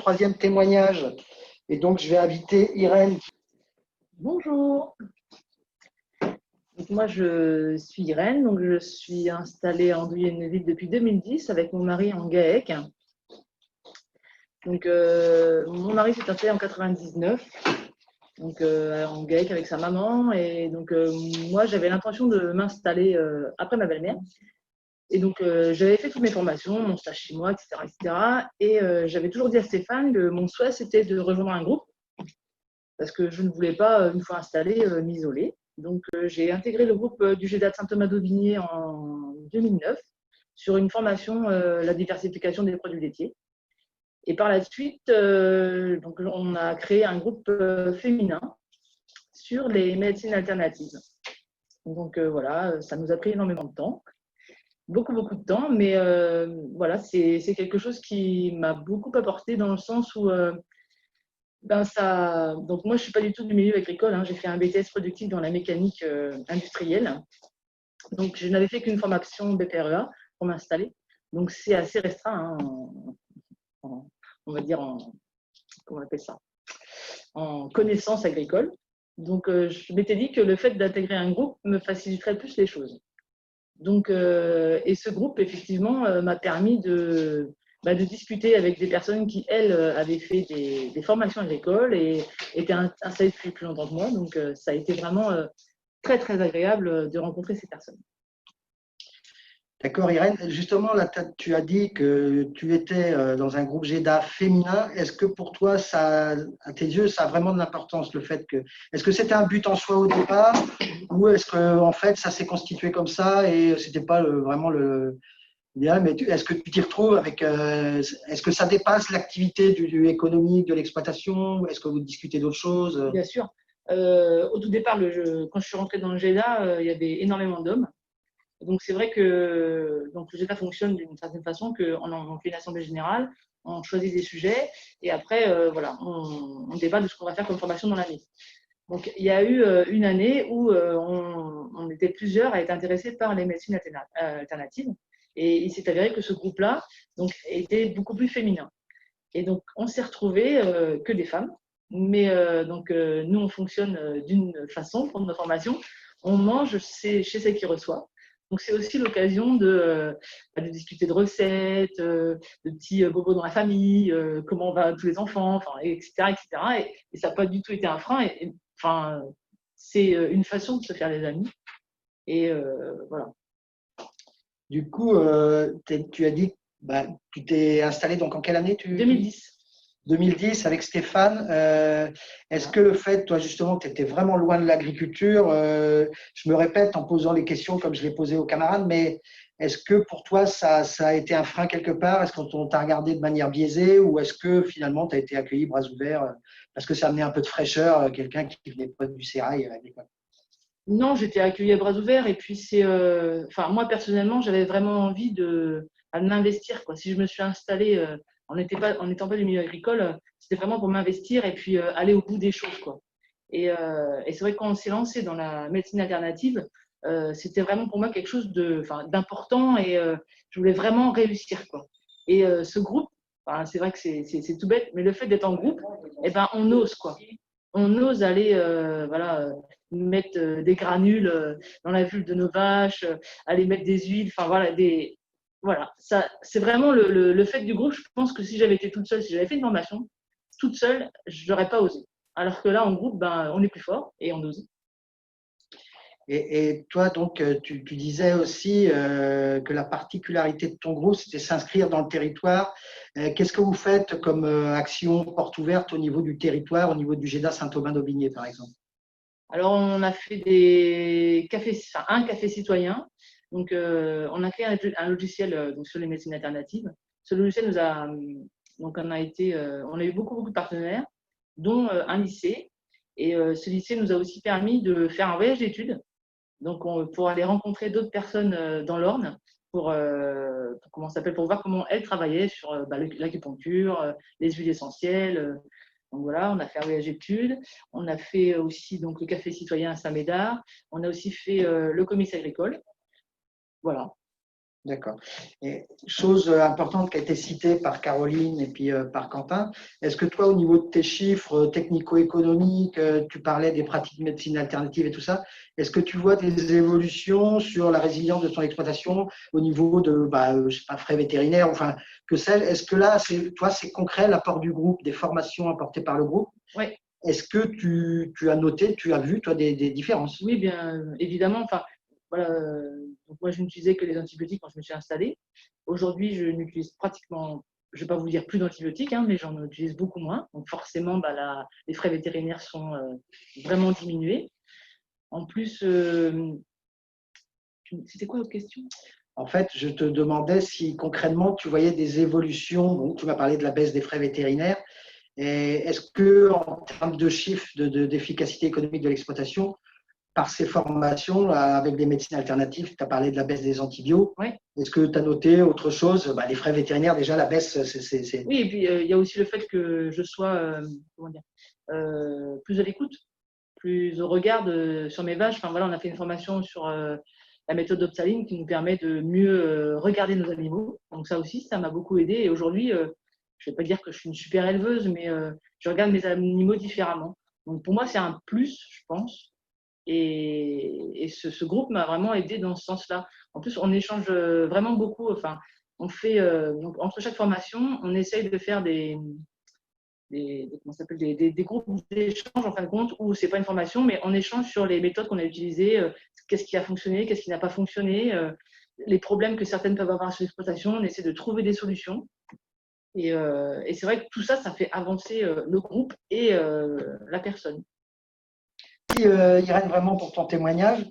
troisième témoignage. Et donc, je vais inviter Irène. Bonjour. Donc moi, je suis Irène. Donc je suis installée à Andouillé-Neuville depuis 2010 avec mon mari en GAEC. Donc mon mari s'est installé en 99. Donc en GAEC avec sa maman. Et donc moi, j'avais l'intention de m'installer après ma belle-mère. Et donc j'avais fait toutes mes formations, mon stage chez moi, etc. etc. Et j'avais toujours dit à Stéphane que mon souhait, c'était de rejoindre un groupe. Parce que je ne voulais pas, une fois installée, m'isoler. Donc, j'ai intégré le groupe du GEDA de Saint-Thomas-d'Aubigné en 2009 sur une formation, la diversification des produits laitiers. Et par la suite, donc, on a créé un groupe féminin sur les médecines alternatives. Donc, voilà, ça nous a pris énormément de temps, beaucoup de temps, mais voilà, c'est quelque chose qui m'a beaucoup apporté dans le sens où donc moi, je ne suis pas du tout du milieu agricole. Hein. J'ai fait un BTS productif dans la mécanique industrielle. Donc, je n'avais fait qu'une formation BPREA pour m'installer. Donc, c'est assez restreint, hein, on va dire, comment on appelle ça, en connaissances agricoles. Donc, je m'étais dit que le fait d'intégrer un groupe me faciliterait plus les choses. Donc, et ce groupe, effectivement, m'a permis de discuter avec des personnes qui, elles, avaient fait des formations agricoles et étaient installées depuis plus longtemps que moi. Donc, ça a été vraiment très, très agréable de rencontrer ces personnes. D'accord, Irène. Justement, là, tu as dit que tu étais dans un groupe GEDA féminin. Est-ce que pour toi, à tes yeux, ça a vraiment de l'importance, le fait que… Est-ce que c'était un but en soi au départ ou est-ce que en fait, ça s'est constitué comme ça et c'était pas vraiment l'idéal, mais est-ce que tu t'y retrouves avec… est-ce que ça dépasse l'activité du économique, de l'exploitation? Est-ce que vous discutez d'autres choses? Bien sûr. Au tout départ, quand je suis rentrée dans le GEDA, il y avait énormément d'hommes. Donc, c'est vrai que donc, le GEDA fonctionne d'une certaine façon qu'on fait une assemblée générale, on choisit des sujets et après, voilà, on débat de ce qu'on va faire comme formation dans l'année. Donc, il y a eu une année où on était plusieurs à être intéressés par les médecines alternatives et il s'est avéré que ce groupe-là donc, était beaucoup plus féminin. Et donc, on s'est retrouvés que des femmes, mais nous, on fonctionne d'une façon pour nos formations. On mange chez celle qui reçoit. Donc, c'est aussi l'occasion de discuter de recettes, de petits bobos dans la famille, comment vont tous les enfants, enfin, etc. etc. Et ça n'a pas du tout été un frein. Enfin, c'est une façon de se faire des amis. Et voilà. Du coup, tu as dit que tu t'es installé donc en quelle année 2010. 2010 avec Stéphane. Est-ce que le fait, toi justement, que tu étais vraiment loin de l'agriculture, je me répète en posant les questions comme je l'ai posé aux camarades, mais est-ce que pour toi ça a été un frein quelque part? Est-ce qu'on t'a regardé de manière biaisée ou est-ce que finalement tu as été accueilli bras ouverts parce que ça amenait un peu de fraîcheur, quelqu'un qui venait pas du sérail à l'époque? Non, j'étais accueillie à bras ouverts et puis enfin moi personnellement, j'avais vraiment envie de m'investir quoi. Si je me suis installée en n'étant pas du milieu agricole, c'était vraiment pour m'investir et puis aller au bout des choses quoi. Et c'est vrai que quand on s'est lancé dans la médecine alternative, c'était vraiment pour moi quelque chose d'important et je voulais vraiment réussir quoi. Et ce groupe, enfin, c'est vrai que c'est tout bête, mais le fait d'être en groupe, eh ben on ose quoi. On ose aller voilà mettre des granules dans la vulve de nos vaches, aller mettre des huiles, enfin voilà, ça c'est vraiment le fait du groupe. Je pense que si j'avais été toute seule, si j'avais fait une formation toute seule, je n'aurais pas osé. Alors que là, en groupe, on est plus fort et on ose. Et toi, donc, tu disais aussi que la particularité de ton groupe, c'était s'inscrire dans le territoire. Qu'est-ce que vous faites comme action porte ouverte au niveau du territoire, au niveau du GEDA Saint-Aubin-d'Aubigné, par exemple? Alors, on a fait un café citoyen. Donc, on a créé un logiciel donc, sur les médecines alternatives. Ce logiciel donc on a eu beaucoup de partenaires, dont un lycée. Et ce lycée nous a aussi permis de faire un voyage d'études. Donc, pour aller rencontrer d'autres personnes dans l'Orne, pour voir comment elles travaillaient sur l'acupuncture, les huiles essentielles. Donc voilà, on a fait un voyage d'études. On a fait aussi donc, le café citoyen à Saint-Médard. On a aussi fait le comice agricole. Voilà. D'accord. Et chose importante qui a été citée par Caroline et puis par Quentin, est-ce que toi, au niveau de tes chiffres technico-économiques, tu parlais des pratiques de médecine alternative et tout ça, est-ce que tu vois des évolutions sur la résilience de ton exploitation au niveau de, je sais pas, frais vétérinaires, enfin, que sais-je, est-ce que là, toi, c'est concret l'apport du groupe, des formations apportées par le groupe? Oui. Est-ce que tu as noté, tu as vu, toi, des différences? Oui, bien évidemment. Enfin, voilà, donc moi, je n'utilisais que les antibiotiques quand je me suis installée. Aujourd'hui, je n'utilise pratiquement, je ne vais pas vous dire plus d'antibiotiques, hein, mais j'en utilise beaucoup moins. Donc forcément, les frais vétérinaires sont vraiment diminués. En plus, c'était quoi votre question? En fait, je te demandais si concrètement tu voyais des évolutions. Bon, tu m'as parlé de la baisse des frais vétérinaires. Et est-ce que, en termes de chiffres d'efficacité économique de l'exploitation, par ces formations avec des médecines alternatives, tu as parlé de la baisse des antibiotiques. Oui. Est-ce que tu as noté autre chose? Les frais vétérinaires, déjà, la baisse, c'est… Oui, et puis il y a aussi le fait que je sois comment dire, plus à l'écoute, plus au regard sur mes vaches. Enfin, voilà, on a fait une formation sur la méthode d'Opsaline qui nous permet de mieux regarder nos animaux. Donc ça aussi, ça m'a beaucoup aidé. Et aujourd'hui, je ne vais pas dire que je suis une super éleveuse, mais je regarde mes animaux différemment. Donc pour moi, c'est un plus, je pense. Et ce groupe m'a vraiment aidé dans ce sens-là. En plus, on échange vraiment beaucoup. Enfin, on fait donc, entre chaque formation, on essaye de faire comment ça s'appelle, des groupes d'échange en fin de compte où c'est pas une formation, mais on échange sur les méthodes qu'on a utilisées, qu'est-ce qui a fonctionné, qu'est-ce qui n'a pas fonctionné, les problèmes que certaines peuvent avoir sur l'exploitation. On essaie de trouver des solutions. Et c'est vrai que tout ça, ça fait avancer le groupe et la personne. Irène, vraiment pour ton témoignage.